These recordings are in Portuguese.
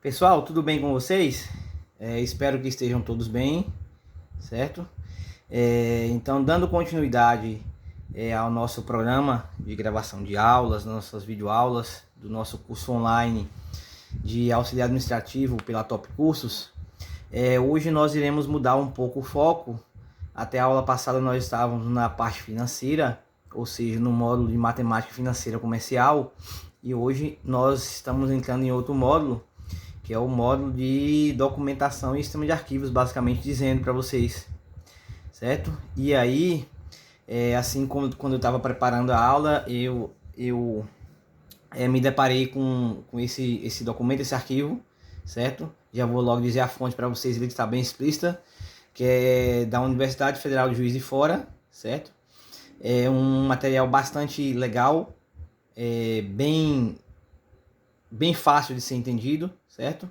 Pessoal, tudo bem com vocês? Espero que estejam todos bem, certo? Então, dando continuidade ao nosso programa de gravação de aulas, nossas videoaulas, do nosso curso online de auxiliar administrativo pela Top Cursos, hoje nós iremos mudar um pouco o foco. Até a aula passada nós estávamos na parte financeira, ou seja, no módulo de matemática financeira comercial, e hoje nós estamos entrando em outro módulo, que é o módulo de documentação e sistema de arquivos, basicamente dizendo para vocês, certo? E aí, assim como quando eu estava preparando a aula, eu me deparei com esse documento, esse arquivo, certo? Já vou logo dizer a fonte para vocês, ele está bem explícita, que é da Universidade Federal de Juiz de Fora, certo? É um material bastante legal, bem fácil de ser entendido, certo?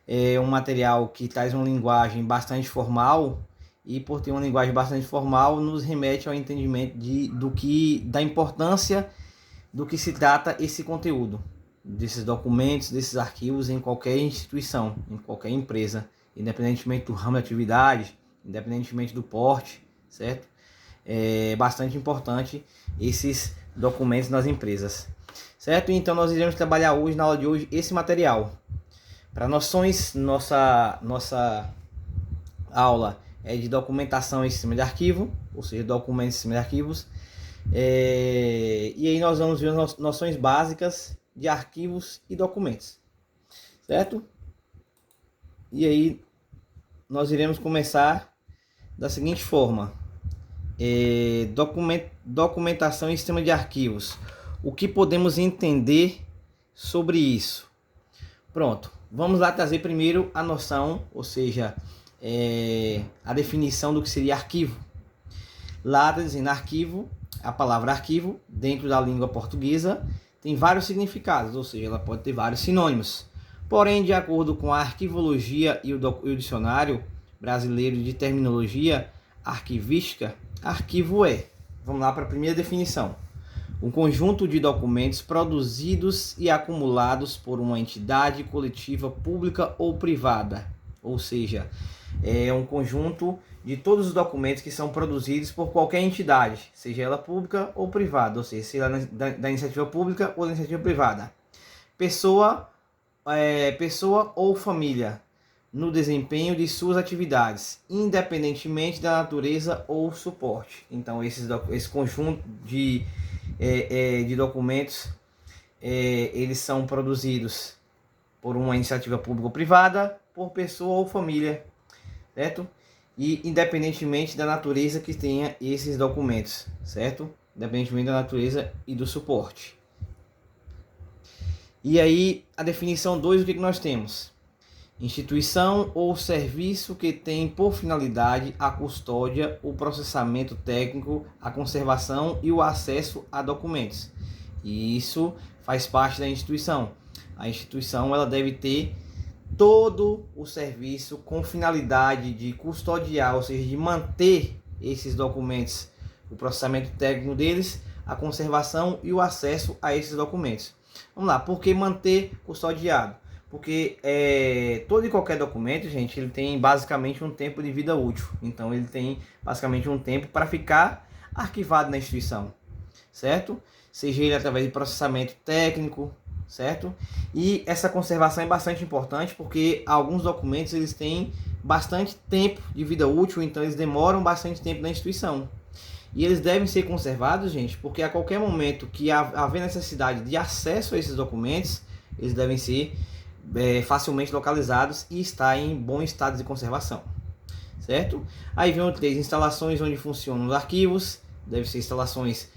É um material que traz uma linguagem bastante formal, e por ter uma linguagem bastante formal nos remete ao entendimento da importância do que se trata esse conteúdo, desses documentos, desses arquivos em qualquer instituição, em qualquer empresa, independentemente do ramo de atividade, independentemente do porte, certo? É bastante importante esses documentos nas empresas, certo? Então nós iremos trabalhar hoje, na aula de hoje, esse material. Para noções, nossa aula é de documentação em sistema de arquivo, ou seja, documentos em sistema de arquivos. E aí nós vamos ver as noções básicas de arquivos e documentos, certo? E aí nós iremos começar da seguinte forma: documentação em sistema de arquivos. O que podemos entender sobre isso? Pronto, vamos lá trazer primeiro a noção, ou seja, a definição do que seria arquivo. Lá está dizendo arquivo, a palavra arquivo, dentro da língua portuguesa, tem vários significados, ou seja, ela pode ter vários sinônimos. Porém, de acordo com a arquivologia e o dicionário brasileiro de terminologia arquivística, arquivo vamos lá para a primeira definição: um conjunto de documentos produzidos e acumulados por uma entidade coletiva pública ou privada. Ou seja, é um conjunto de todos os documentos que são produzidos por qualquer entidade, seja ela pública ou privada, ou seja, seja da iniciativa pública ou da iniciativa privada. Pessoa ou família, no desempenho de suas atividades, independentemente da natureza ou suporte. Então, esse conjunto de documentos, eles são produzidos por uma iniciativa pública ou privada, por pessoa ou família, certo? E independentemente da natureza que tenha esses documentos, certo? Independentemente da natureza e do suporte. E aí, a definição 2, o que nós temos? Instituição ou serviço que tem por finalidade a custódia, o processamento técnico, a conservação e o acesso a documentos. E isso faz parte da instituição. A instituição ela deve ter todo o serviço com finalidade de custodiar, ou seja, de manter esses documentos, o processamento técnico deles, a conservação e o acesso a esses documentos. Vamos lá, por que manter custodiado? Porque todo e qualquer documento, gente, ele tem basicamente um tempo de vida útil. Então ele tem basicamente um tempo para ficar arquivado na instituição, certo? Seja ele através de processamento técnico, certo? E essa conservação é bastante importante porque alguns documentos eles têm bastante tempo de vida útil, então eles demoram bastante tempo na instituição. E eles devem ser conservados, gente, porque a qualquer momento que haver necessidade de acesso a esses documentos, eles devem ser facilmente localizados e estar em bom estado de conservação, certo? Aí vem o 3, instalações onde funcionam os arquivos, devem ser instalações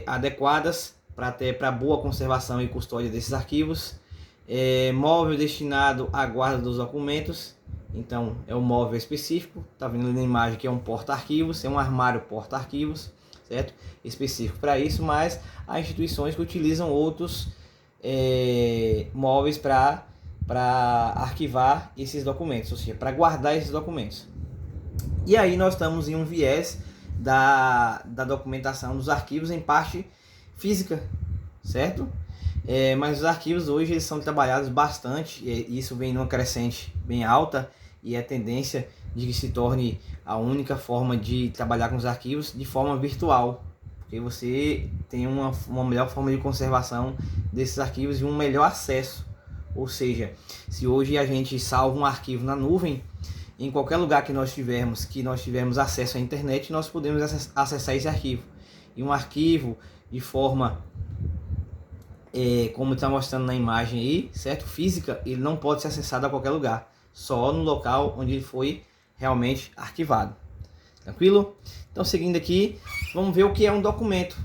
adequadas para boa conservação e custódia desses arquivos. Móvel destinado à guarda dos documentos, então é um móvel específico, tá vendo na imagem que é um porta-arquivos, é um armário porta-arquivos, certo? Específico para isso, mas há instituições que utilizam outros móveis para arquivar esses documentos, ou seja, para guardar esses documentos. E aí nós estamos em um viés da documentação dos arquivos em parte física, certo? Mas os arquivos hoje eles são trabalhados bastante, e isso vem numa crescente bem alta, e é tendência de que se torne a única forma de trabalhar com os arquivos de forma virtual, porque você tem uma melhor forma de conservação desses arquivos e um melhor acesso. Ou seja, se hoje a gente salva um arquivo na nuvem, em qualquer lugar que nós tivermos acesso à internet, nós podemos acessar esse arquivo. E um arquivo de forma como está mostrando na imagem aí, certo? Física, ele não pode ser acessado a qualquer lugar, só no local onde ele foi realmente arquivado. Tranquilo? Então, seguindo aqui, vamos ver o que é um documento.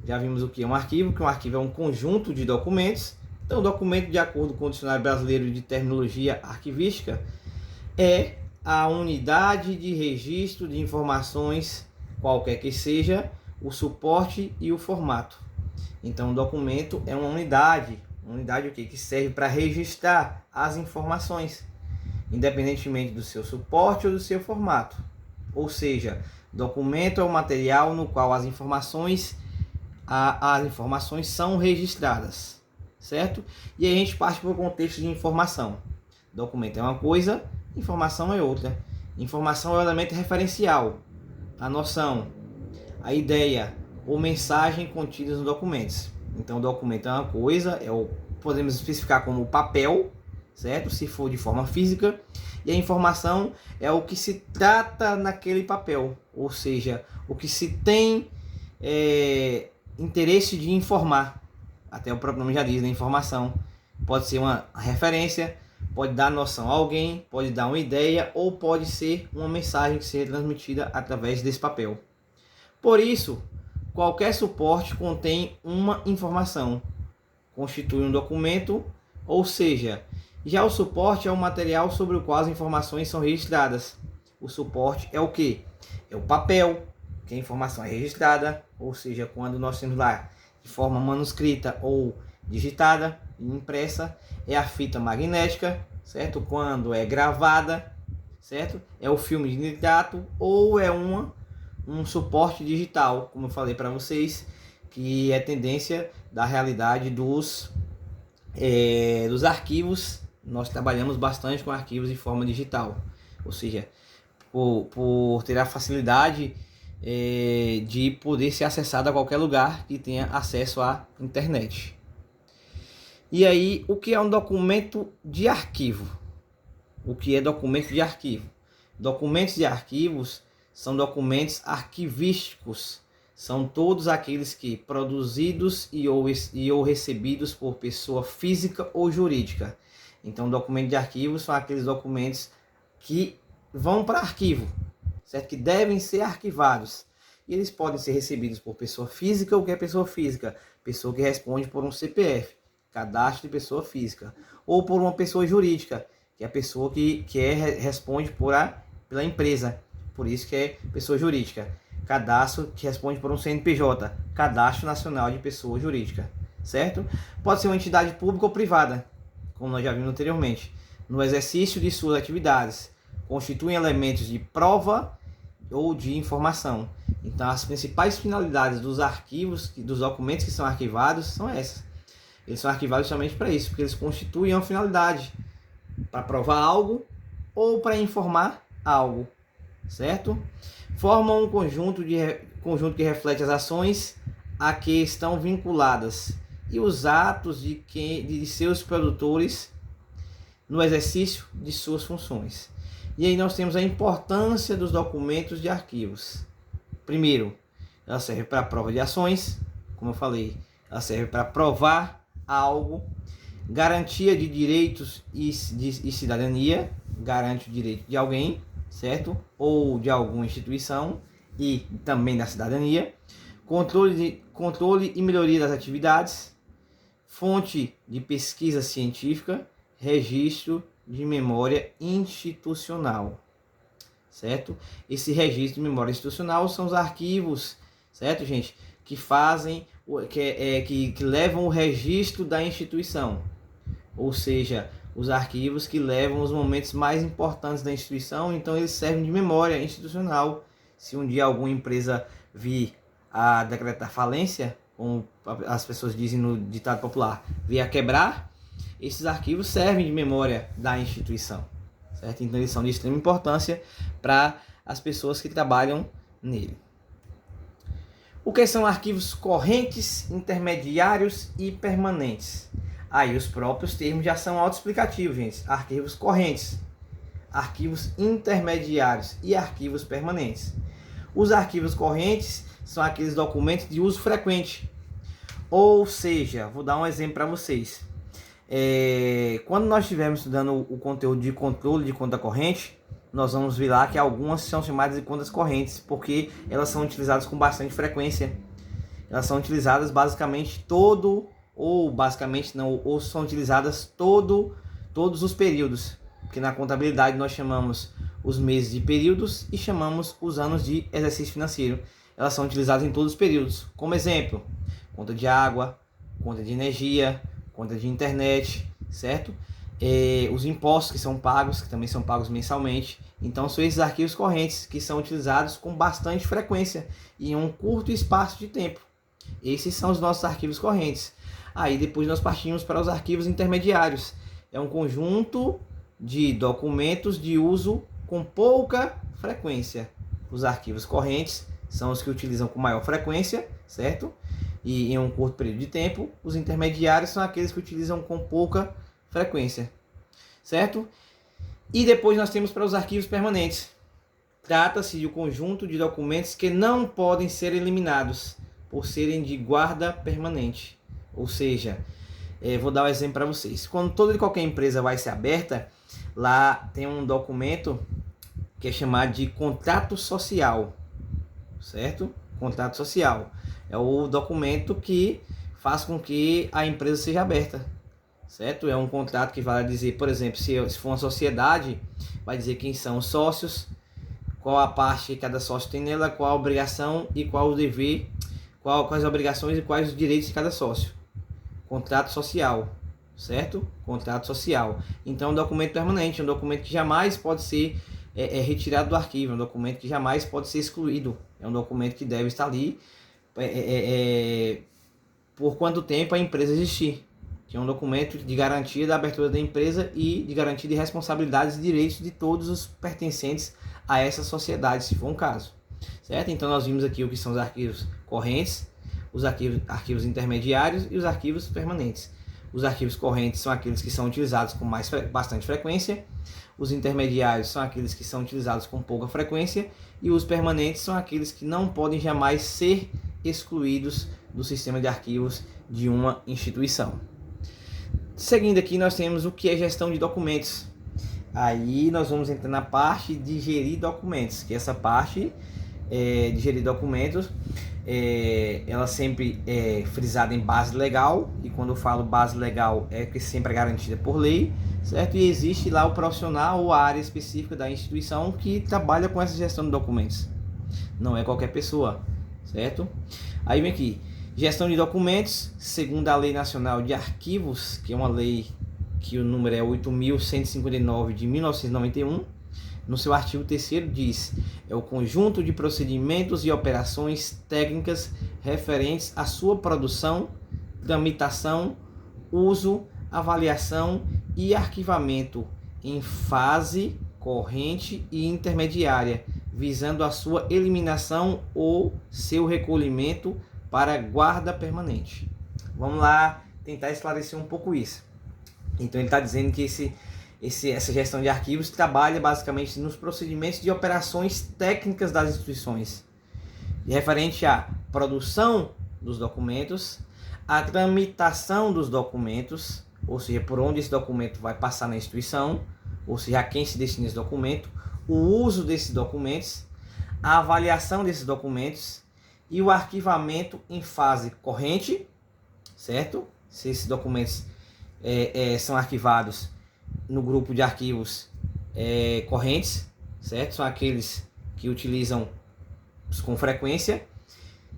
Já vimos o que é um arquivo, que um arquivo é um conjunto de documentos. Então, o documento, de acordo com o Dicionário Brasileiro de Terminologia Arquivística, é a unidade de registro de informações, qualquer que seja o suporte e o formato. Então, o documento é uma unidade o quê? Que serve para registrar as informações, independentemente do seu suporte ou do seu formato. Ou seja, documento é o material no qual as informações são registradas, certo? E aí a gente parte para o contexto de informação. Documento é uma coisa, informação é outra. Informação é o elemento referencial, a noção, a ideia ou mensagem contidas nos documentos. Então, o documento é uma coisa, podemos especificar como papel, certo? Se for de forma física. E a informação é o que se trata naquele papel, ou seja, o que se tem interesse de informar. Até o próprio nome já diz, né? Informação. Pode ser uma referência, pode dar noção a alguém, pode dar uma ideia, ou pode ser uma mensagem que seja transmitida através desse papel. Por isso, qualquer suporte contém uma informação, constitui um documento, ou seja, já o suporte é o material sobre o qual as informações são registradas. O suporte é o que? É o papel, que a informação é registrada, ou seja, quando nós temos lá de forma manuscrita ou digitada e impressa, é a fita magnética, certo? Quando é gravada, certo? É o filme de nitrato ou é um suporte digital, como eu falei para vocês, que é tendência da realidade dos arquivos. Nós trabalhamos bastante com arquivos de forma digital, ou seja, por ter a facilidade de poder ser acessado a qualquer lugar que tenha acesso à internet. E aí, o que é um documento de arquivo? O que é documento de arquivo? Documentos de arquivos são documentos arquivísticos. São todos aqueles que produzidos e ou recebidos por pessoa física ou jurídica. Então, documento de arquivos são aqueles documentos que vão para arquivo, certo? Que devem ser arquivados. E eles podem ser recebidos por pessoa física. O que é pessoa física? Pessoa que responde por um CPF, cadastro de pessoa física. Ou por uma pessoa jurídica, que é a pessoa que responde pela empresa. Por isso que é pessoa jurídica. Cadastro que responde por um CNPJ, Cadastro Nacional de Pessoa Jurídica, certo? Pode ser uma entidade pública ou privada, como nós já vimos anteriormente. No exercício de suas atividades, constituem elementos de prova ou de informação. Então, as principais finalidades dos arquivos, dos documentos que são arquivados, são essas. Eles são arquivados somente para isso, porque eles constituem uma finalidade, para provar algo ou para informar algo, certo? Formam um conjunto que reflete as ações a que estão vinculadas e os atos de seus produtores no exercício de suas funções. E aí nós temos a importância dos documentos de arquivos. Primeiro, ela serve para prova de ações, como eu falei, ela serve para provar algo, garantia de direitos e cidadania, garante o direito de alguém, certo? Ou de alguma instituição e também da cidadania, controle e melhoria das atividades, fonte de pesquisa científica, registro de memória institucional, certo? Esse registro de memória institucional são os arquivos, certo, gente? Que fazem, que levam o registro da instituição, ou seja, os arquivos que levam os momentos mais importantes da instituição. Então eles servem de memória institucional. Se um dia alguma empresa vir a decretar falência, como as pessoas dizem no ditado popular, vier a quebrar, esses arquivos servem de memória da instituição, certo? Então eles são de extrema importância para as pessoas que trabalham nele. O que são arquivos correntes, intermediários e permanentes? Aí os próprios termos já são autoexplicativos, gente. Arquivos correntes, arquivos intermediários e arquivos permanentes. Os arquivos correntes são aqueles documentos de uso frequente. Ou seja, vou dar um exemplo para vocês. Quando nós estivermos estudando o conteúdo de controle de conta corrente, nós vamos ver lá que algumas são chamadas de contas correntes, porque elas são utilizadas com bastante frequência. Elas são utilizadas basicamente ou são utilizadas todos os períodos. Porque na contabilidade nós chamamos os meses de períodos e chamamos os anos de exercício financeiro. Elas são utilizadas em todos os períodos. Como exemplo, conta de água, conta de energia, conta de internet, certo? Os impostos que são pagos, que também são pagos mensalmente. Então são esses arquivos correntes que são utilizados com bastante frequência e em um curto espaço de tempo. Esses são os nossos arquivos correntes. Aí depois nós partimos para os arquivos intermediários. É um conjunto de documentos de uso com pouca frequência. Os arquivos correntes são os que utilizam com maior frequência, certo? E em um curto período de tempo. Os intermediários são aqueles que utilizam com pouca frequência, certo? E depois nós temos para os arquivos permanentes. Trata-se de um conjunto de documentos que não podem ser eliminados por serem de guarda permanente. Ou seja, vou dar um exemplo para vocês. Quando toda e qualquer empresa vai ser aberta, lá tem um documento que é chamado de contrato social, certo? Contrato social é o documento que faz com que a empresa seja aberta, certo? É um contrato que vai dizer, por exemplo, se for uma sociedade, vai dizer quem são os sócios, qual a parte que cada sócio tem nela, qual a obrigação e qual o dever, quais as obrigações e quais os direitos de cada sócio. Contrato social, certo? Contrato social. Então, é um documento permanente, é um documento que jamais pode ser retirado do arquivo, é um documento que jamais pode ser excluído, é um documento que deve estar ali por quanto tempo a empresa existir. Que é um documento de garantia da abertura da empresa e de garantia de responsabilidades e direitos de todos os pertencentes a essa sociedade, se for um caso, certo? Então nós vimos aqui o que são os arquivos correntes, os arquivos intermediários e os arquivos permanentes. Os arquivos correntes são aqueles que são utilizados com bastante frequência, os intermediários são aqueles que são utilizados com pouca frequência e os permanentes são aqueles que não podem jamais ser excluídos do sistema de arquivos de uma instituição. Seguindo aqui, nós temos o que é gestão de documentos. Aí nós vamos entrar na parte de gerir documentos, que essa parte de gerir documentos, ela sempre é frisada em base legal, e quando eu falo base legal é que sempre é garantida por lei, certo? E existe lá o profissional ou a área específica da instituição que trabalha com essa gestão de documentos. Não é qualquer pessoa, certo? Aí vem aqui. Gestão de documentos, segundo a Lei Nacional de Arquivos, que é uma lei que o número é 8.159 de 1991, no seu artigo 3º diz: é o conjunto de procedimentos e operações técnicas referentes à sua produção, tramitação, uso, avaliação e arquivamento em fase corrente e intermediária, visando a sua eliminação ou seu recolhimento para guarda permanente. Vamos lá tentar esclarecer um pouco isso. Então ele está dizendo que essa gestão de arquivos trabalha basicamente nos procedimentos de operações técnicas das instituições, referente à produção dos documentos, a tramitação dos documentos, ou seja, por onde esse documento vai passar na instituição, ou seja, a quem se destina esse documento, o uso desses documentos, a avaliação desses documentos e o arquivamento em fase corrente, certo? Se esses documentos são arquivados no grupo de arquivos correntes, certo? São aqueles que utilizam com frequência.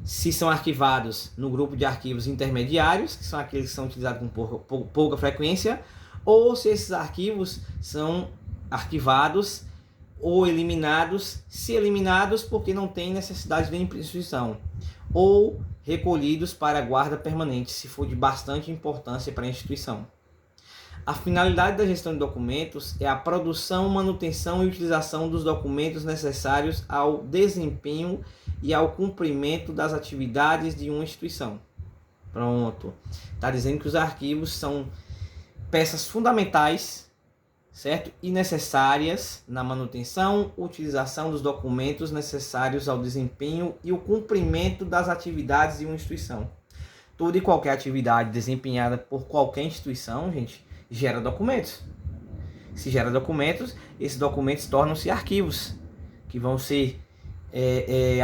Se são arquivados no grupo de arquivos intermediários, que são aqueles que são utilizados com pouca frequência, ou se esses arquivos são arquivados ou eliminados, se eliminados porque não tem necessidade de instituição, ou recolhidos para guarda permanente, se for de bastante importância para a instituição. A finalidade da gestão de documentos é a produção, manutenção e utilização dos documentos necessários ao desempenho e ao cumprimento das atividades de uma instituição. Pronto. Está dizendo que os arquivos são peças fundamentais, certo? E necessárias na manutenção, utilização dos documentos necessários ao desempenho e o cumprimento das atividades de uma instituição. Toda e qualquer atividade desempenhada por qualquer instituição, gente, gera documentos. Se gera documentos, esses documentos tornam-se arquivos, que vão ser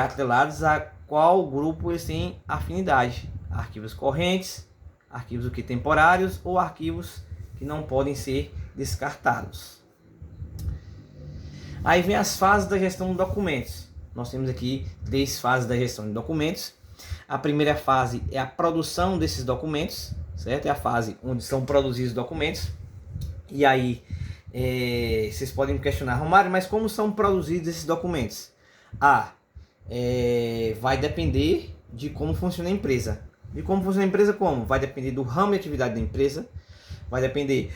atrelados a qual grupo eles têm afinidade. Arquivos correntes, arquivos temporários ou arquivos que não podem ser descartados. Aí vem as fases da gestão de documentos. Nós temos aqui 3 fases da gestão de documentos. A primeira fase é a produção desses documentos, certo? É a fase onde são produzidos documentos. E aí, vocês podem me questionar, Romário, mas como são produzidos esses documentos? Vai depender de como funciona a empresa. De como funciona a empresa, como? Vai depender do ramo de atividade da empresa, vai depender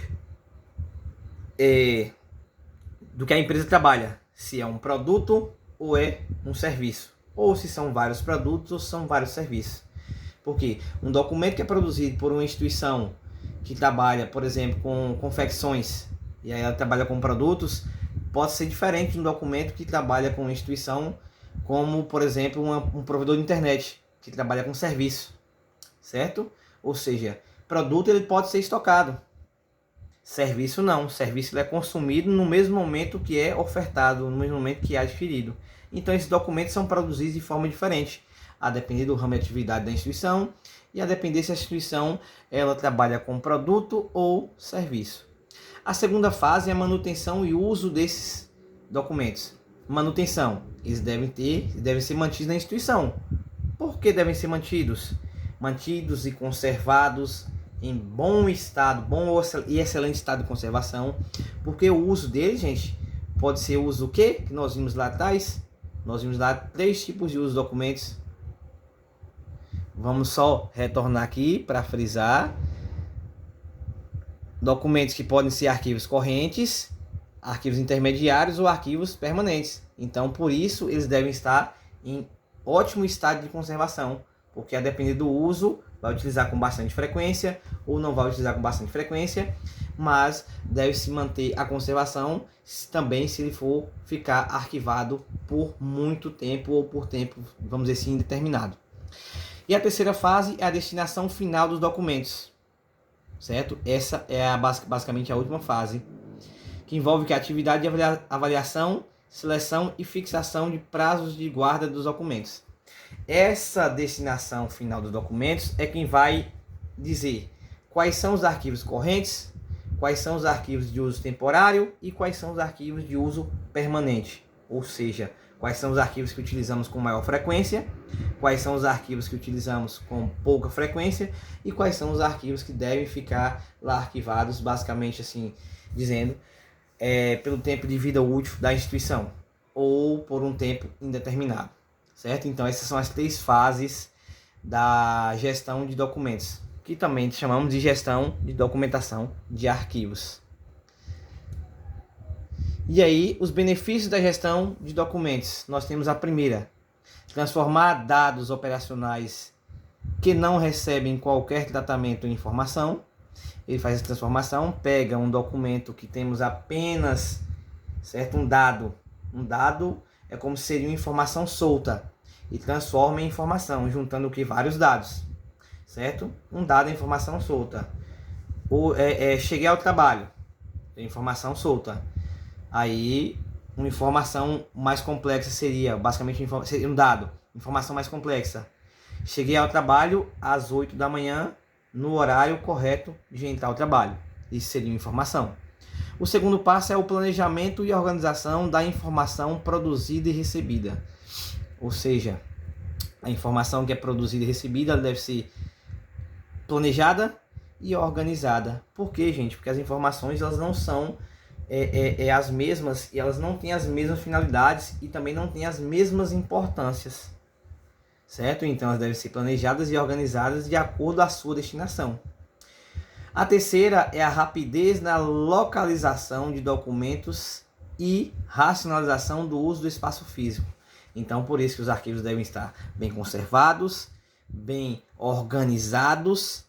do que a empresa trabalha, se é um produto ou é um serviço, ou se são vários produtos ou são vários serviços. Porque um documento que é produzido por uma instituição que trabalha, por exemplo, com confecções, e aí ela trabalha com produtos, pode ser diferente de um documento que trabalha com uma instituição, como, por exemplo, um provedor de internet, que trabalha com serviço, certo? Ou seja, produto ele pode ser estocado, serviço não. Serviço ele é consumido no mesmo momento que é ofertado, no mesmo momento que é adquirido. Então esses documentos são produzidos de forma diferente, a depender do ramo de atividade da instituição e a depender se a instituição ela trabalha com produto ou serviço. A segunda fase é a manutenção e uso desses documentos. Manutenção, eles devem ser mantidos na instituição. Por que devem ser mantidos? Mantidos e conservados em bom estado, bom e excelente estado de conservação, porque o uso deles, gente, pode ser o uso o quê? Que nós vimos lá atrás. Nós vimos lá 3 tipos de uso de documentos. Vamos só retornar aqui para frisar. Documentos que podem ser arquivos correntes, arquivos intermediários ou arquivos permanentes. Então, por isso, eles devem estar em ótimo estado de conservação, porque a depender do uso, vai utilizar com bastante frequência ou não vai utilizar com bastante frequência, mas deve-se manter a conservação também se ele for ficar arquivado por muito tempo ou por tempo, vamos dizer assim, indeterminado. E a terceira fase é a destinação final dos documentos, certo? Essa é basicamente a última fase, que envolve a atividade de avaliação, seleção e fixação de prazos de guarda dos documentos. Essa destinação final dos documentos é quem vai dizer quais são os arquivos correntes, quais são os arquivos de uso temporário e quais são os arquivos de uso permanente. Ou seja, quais são os arquivos que utilizamos com maior frequência, quais são os arquivos que utilizamos com pouca frequência e quais são os arquivos que devem ficar lá arquivados, basicamente assim dizendo, pelo tempo de vida útil da instituição ou por um tempo indeterminado. Certo? Então essas são as 3 fases da gestão de documentos, que também chamamos de gestão de documentação de arquivos. E aí, os benefícios da gestão de documentos. Nós temos a primeira, transformar dados operacionais que não recebem qualquer tratamento em informação. Ele faz essa transformação, pega um documento que temos apenas, certo? Um dado é como se seria uma informação solta e transforma em informação, juntando o que? Vários dados, certo? Um dado é informação solta. Cheguei ao trabalho, é informação solta. Aí, uma informação mais complexa seria, basicamente, seria um dado, informação mais complexa. Cheguei ao trabalho às 8 da manhã, no horário correto de entrar ao trabalho. Isso seria uma informação. O segundo passo é o planejamento e organização da informação produzida e recebida. Ou seja, a informação que é produzida e recebida deve ser planejada e organizada. Por quê, gente? Porque as informações elas não são as mesmas e elas não têm as mesmas finalidades e também não têm as mesmas importâncias. certo? Então elas devem ser planejadas e organizadas de acordo à sua destinação. A terceira é a rapidez na localização de documentos e racionalização do uso do espaço físico. Então, por isso que os arquivos devem estar bem conservados, bem organizados,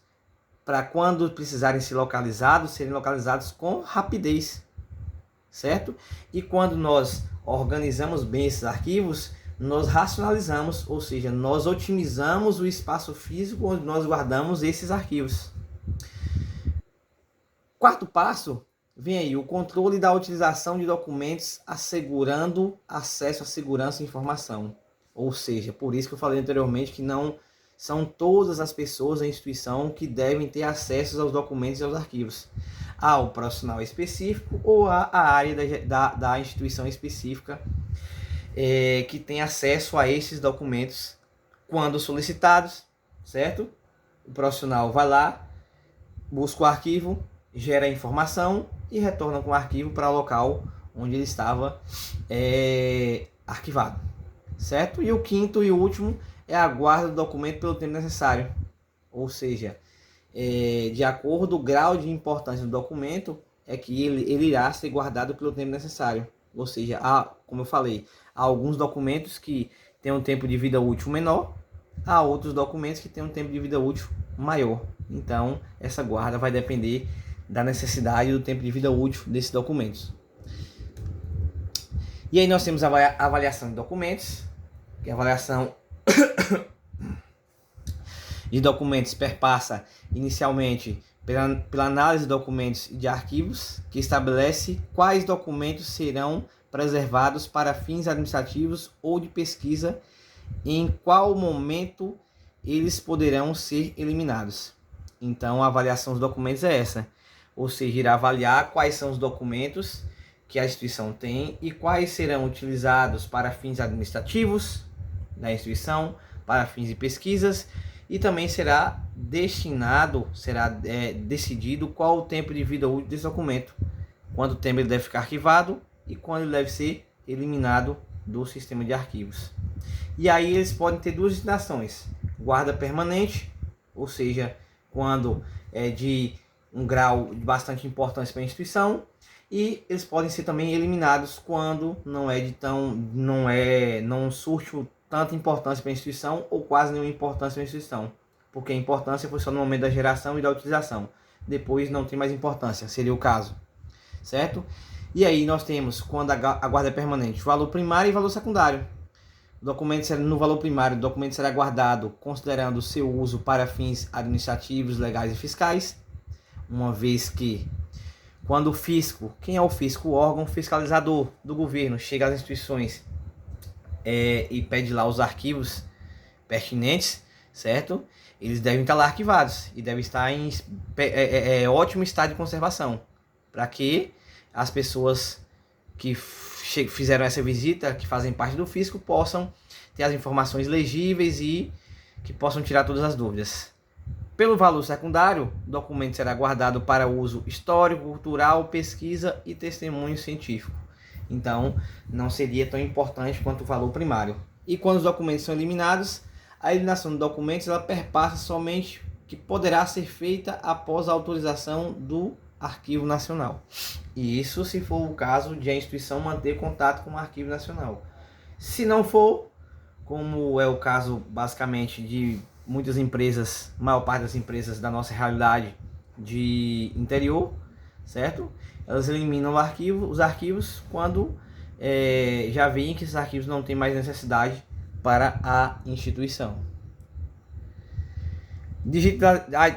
para quando precisarem ser localizados, serem localizados com rapidez, certo? E quando nós organizamos bem esses arquivos, nós racionalizamos, ou seja, nós otimizamos o espaço físico onde nós guardamos esses arquivos. Quarto passo, vem aí o controle da utilização de documentos assegurando acesso à segurança e informação. Ou seja, por isso que eu falei anteriormente que não são todas as pessoas da instituição que devem ter acesso aos documentos e aos arquivos. Há o profissional específico ou a área da instituição específica que tem acesso a esses documentos quando solicitados, certo? O profissional vai lá, busca o arquivo, gera a informação e retorna com o arquivo para o local onde ele estava arquivado, certo? E o quinto e último é a guarda do documento pelo tempo necessário, ou seja, de acordo com o grau de importância do documento, é que ele irá ser guardado pelo tempo necessário. Ou seja, como eu falei, há alguns documentos que têm um tempo de vida útil menor, há outros documentos que têm um tempo de vida útil maior. Então, essa guarda vai depender da necessidade do tempo de vida útil desses documentos. E aí nós temos a avaliação de documentos, que a avaliação de documentos perpassa inicialmente pela análise de documentos e de arquivos, que estabelece quais documentos serão preservados para fins administrativos ou de pesquisa e em qual momento eles poderão ser eliminados. Então, a avaliação dos documentos é essa, ou seja, irá avaliar quais são os documentos que a instituição tem e quais serão utilizados para fins administrativos da instituição, para fins de pesquisas, e também será decidido qual o tempo de vida útil desse documento, quanto tempo ele deve ficar arquivado e quando ele deve ser eliminado do sistema de arquivos. E aí eles podem ter duas destinações: guarda permanente, ou seja, quando é de um grau de bastante importância para a instituição, e eles podem ser também eliminados quando não surte tanta importância para a instituição ou quase nenhuma importância para a instituição, porque a importância foi só no momento da geração e da utilização, depois não tem mais importância, seria o caso, certo? E aí nós temos, quando a guarda é permanente, valor primário e valor secundário. No valor primário, o documento será guardado considerando o seu uso para fins administrativos, legais e fiscais, uma vez que quando o fisco, quem é o fisco? O órgão fiscalizador do governo, chega às instituições e pede lá os arquivos pertinentes, certo? Eles devem estar lá arquivados e devem estar em ótimo estado de conservação, para que as pessoas que fizeram essa visita, que fazem parte do fisco, possam ter as informações legíveis e que possam tirar todas as dúvidas. Pelo valor secundário, o documento será guardado para uso histórico, cultural, pesquisa e testemunho científico. Então, não seria tão importante quanto o valor primário. E quando os documentos são eliminados, a eliminação de documentos ela perpassa somente que poderá ser feita após a autorização do Arquivo Nacional. E isso se for o caso de a instituição manter contato com o Arquivo Nacional. Se não for, como é o caso basicamente de muitas empresas, maior parte das empresas da nossa realidade de interior, certo? Elas eliminam os arquivos quando já veem que esses arquivos não têm mais necessidade para a instituição.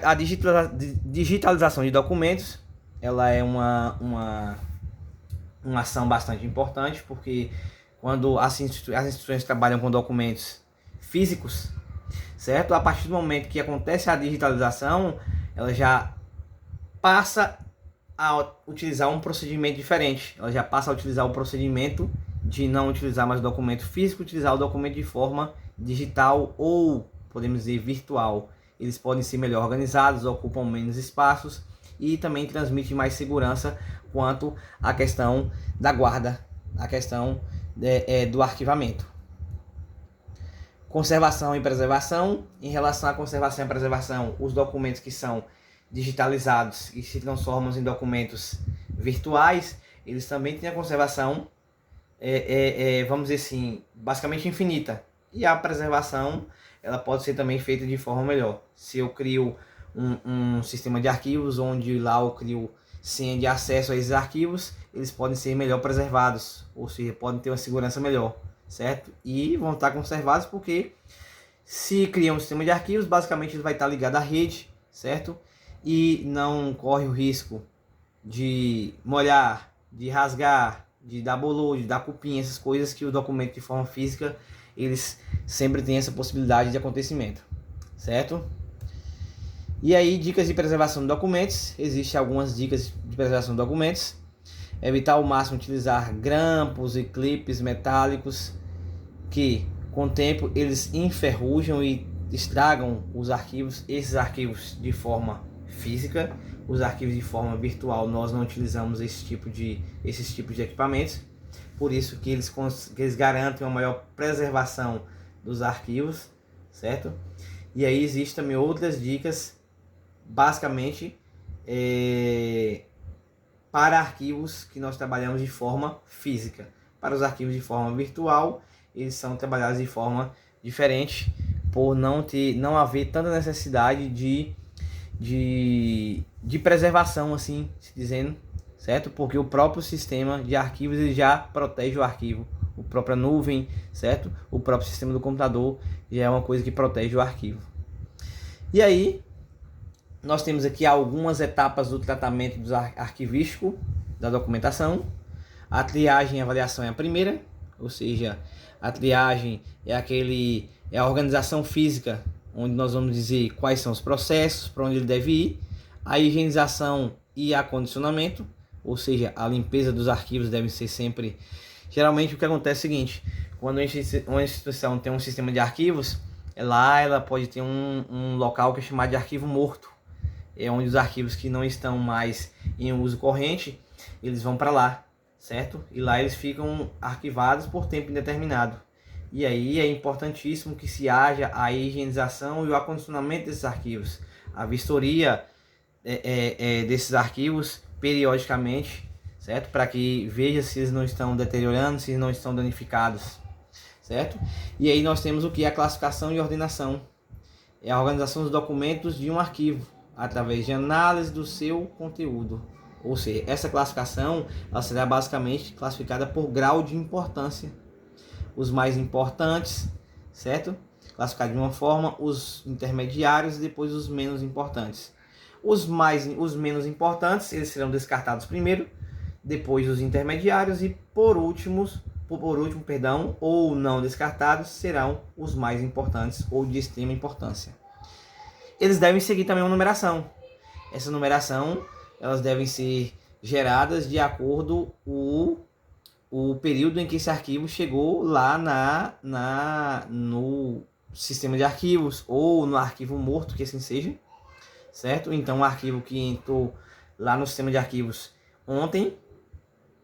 A digitalização de documentos, ela é uma ação bastante importante, porque quando as instituições trabalham com documentos físicos, certo? A partir do momento que acontece a digitalização, ela já passa a utilizar um procedimento diferente. Ela já passa a utilizar o procedimento de não utilizar mais o documento físico, utilizar o documento de forma digital ou, podemos dizer, virtual. Eles podem ser melhor organizados, ocupam menos espaços e também transmitem mais segurança quanto à questão da guarda, a questão do arquivamento. Conservação e preservação. Em relação à conservação e preservação, os documentos que são digitalizados e se transformam em documentos virtuais, eles também têm a conservação, vamos dizer assim, basicamente infinita. E a preservação, ela pode ser também feita de forma melhor. Se eu crio um sistema de arquivos, onde lá eu crio senha de acesso a esses arquivos, eles podem ser melhor preservados, ou seja, podem ter uma segurança melhor, certo? E vão estar conservados porque se cria um sistema de arquivos, basicamente ele vai estar ligado à rede, certo? E não corre o risco de molhar, de rasgar, de dar bolor, de dar cupim, essas coisas que o documento de forma física, eles sempre têm essa possibilidade de acontecimento, certo? E aí, dicas de preservação de documentos. Existem algumas dicas de preservação de documentos. Evitar ao máximo utilizar grampos e clipes metálicos que, com o tempo, eles enferrujam e estragam os arquivos. Esses arquivos de forma física, os arquivos de forma virtual, nós não utilizamos esses tipos de equipamentos. Por isso que eles garantem uma maior preservação dos arquivos, certo? E aí existem também outras dicas, basicamente para arquivos que nós trabalhamos de forma física. Para os arquivos de forma virtual, eles são trabalhados de forma diferente, por não haver tanta necessidade de preservação, assim se dizendo, certo? Porque o próprio sistema de arquivos ele já protege o arquivo, a própria nuvem, certo? O próprio sistema do computador já é uma coisa que protege o arquivo. E aí, nós temos aqui algumas etapas do tratamento do arquivístico da documentação. A triagem e avaliação é a primeira, ou seja, a triagem é a organização física, onde nós vamos dizer quais são os processos, para onde ele deve ir. A higienização e acondicionamento, ou seja, a limpeza dos arquivos deve ser sempre... Geralmente o que acontece é o seguinte, quando uma instituição tem um sistema de arquivos, ela pode ter um local que é chamado de arquivo morto. É onde os arquivos que não estão mais em uso corrente, eles vão para lá, certo? E lá eles ficam arquivados por tempo indeterminado. E aí é importantíssimo que se haja a higienização e o acondicionamento desses arquivos. A vistoria desses arquivos periodicamente, certo? Para que veja se eles não estão deteriorando, se eles não estão danificados, certo? E aí nós temos o que? A classificação e ordenação. É a organização dos documentos de um arquivo, através de análise do seu conteúdo. Ou seja, essa classificação ela será basicamente classificada por grau de importância. Os mais importantes, certo? Classificados de uma forma, os intermediários e depois os menos importantes. Os menos importantes, eles serão descartados primeiro, depois os intermediários e por último, ou não descartados, serão os mais importantes ou de extrema importância. Eles devem seguir também uma numeração. Essa numeração, elas devem ser geradas de acordo o período em que esse arquivo chegou lá no sistema de arquivos ou no arquivo morto, que assim seja, certo? Então, um arquivo que entrou lá no sistema de arquivos ontem,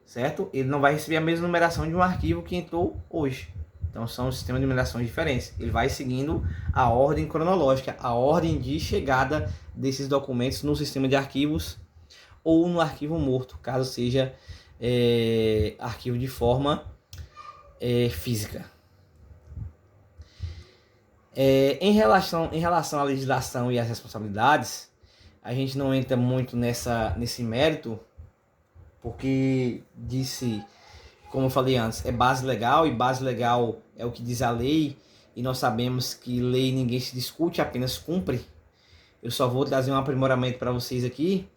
certo? Ele não vai receber a mesma numeração de um arquivo que entrou hoje. Então são sistemas de numeração diferentes. Ele vai seguindo a ordem cronológica, a ordem de chegada desses documentos no sistema de arquivos ou no arquivo morto, caso seja arquivo de forma física. Em relação à legislação e às responsabilidades, a gente não entra muito nesse mérito, porque como eu falei antes, é base legal, e base legal é o que diz a lei, e nós sabemos que lei ninguém se discute, apenas cumpre. Eu só vou trazer um aprimoramento para vocês aqui.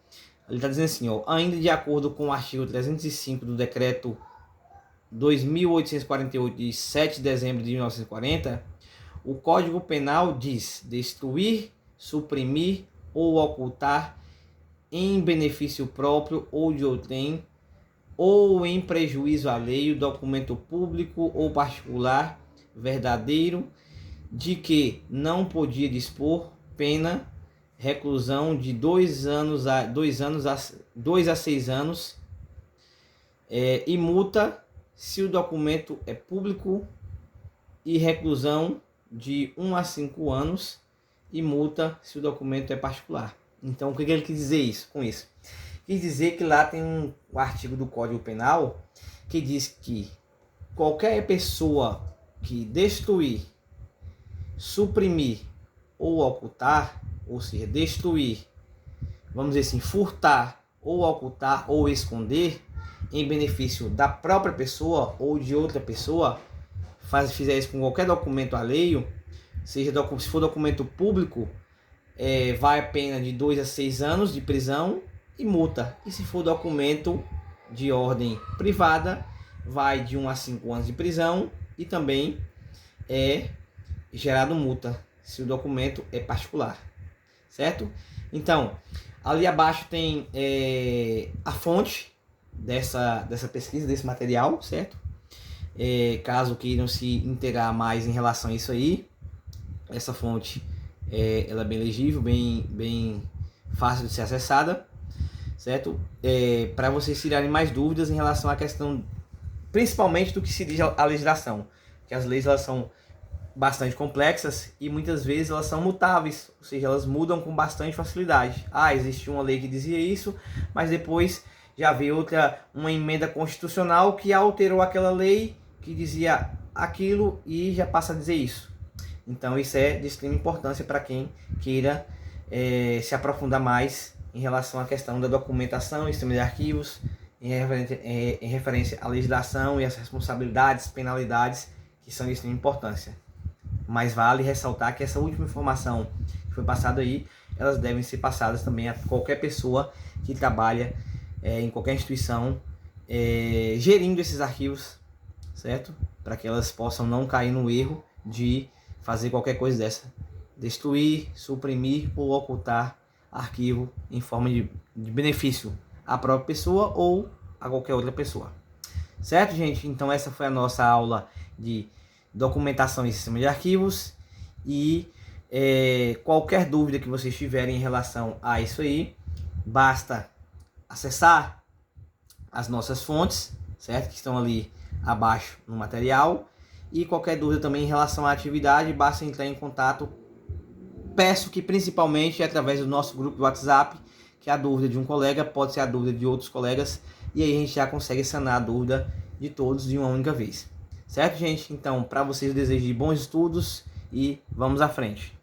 Ele está dizendo assim, ó, ainda de acordo com o artigo 305 do decreto 2848 de 7 de dezembro de 1940, o Código Penal diz destruir, suprimir ou ocultar em benefício próprio ou de outrem, ou em prejuízo alheio, documento público ou particular verdadeiro, de que não podia dispor, pena, reclusão de 2 a 6 anos, e multa se o documento é público, e reclusão de 1 a 5 anos e multa se o documento é particular. Então, o que ele quis dizer com isso? Quis dizer que lá tem um artigo do Código Penal que diz que qualquer pessoa que destruir, suprimir ou ocultar, ou seja, destruir, vamos dizer assim, furtar ou ocultar ou esconder em benefício da própria pessoa ou de outra pessoa, fizer isso com qualquer documento alheio, seja se for documento público, vai a pena de 2 a 6 anos de prisão e multa. E se for documento de ordem privada, vai de 1 a 5 anos de prisão e também é gerado multa se o documento é particular, certo? Então, ali abaixo tem a fonte dessa pesquisa, desse material, certo? Caso queiram se integrar mais em relação a isso aí, essa fonte ela é bem legível, bem fácil de ser acessada, certo? Para vocês tirarem mais dúvidas em relação à questão, principalmente do que se diz a legislação, que as leis elas são bastante complexas e muitas vezes elas são mutáveis, ou seja, elas mudam com bastante facilidade. Existe uma lei que dizia isso, mas depois já veio uma emenda constitucional que alterou aquela lei que dizia aquilo e já passa a dizer isso. Então isso é de extrema importância para quem queira se aprofundar mais em relação à questão da documentação e sistema de arquivos, em referência à legislação e às responsabilidades, penalidades que são de extrema importância. Mas vale ressaltar que essa última informação que foi passada aí, elas devem ser passadas também a qualquer pessoa que trabalha em qualquer instituição gerindo esses arquivos, certo? Para que elas possam não cair no erro de fazer qualquer coisa dessa. Destruir, suprimir ou ocultar arquivo em forma de benefício à própria pessoa ou a qualquer outra pessoa. Certo, gente? Então essa foi a nossa aula de documentação e sistema de arquivos. E qualquer dúvida que vocês tiverem em relação a isso aí, basta acessar as nossas fontes, certo? Que estão ali abaixo no material. E qualquer dúvida também em relação à atividade, basta entrar em contato. Peço que principalmente através do nosso grupo do WhatsApp, que a dúvida de um colega pode ser a dúvida de outros colegas, e aí a gente já consegue sanar a dúvida de todos de uma única vez. Certo, gente? Então, para vocês eu desejo bons estudos e vamos à frente.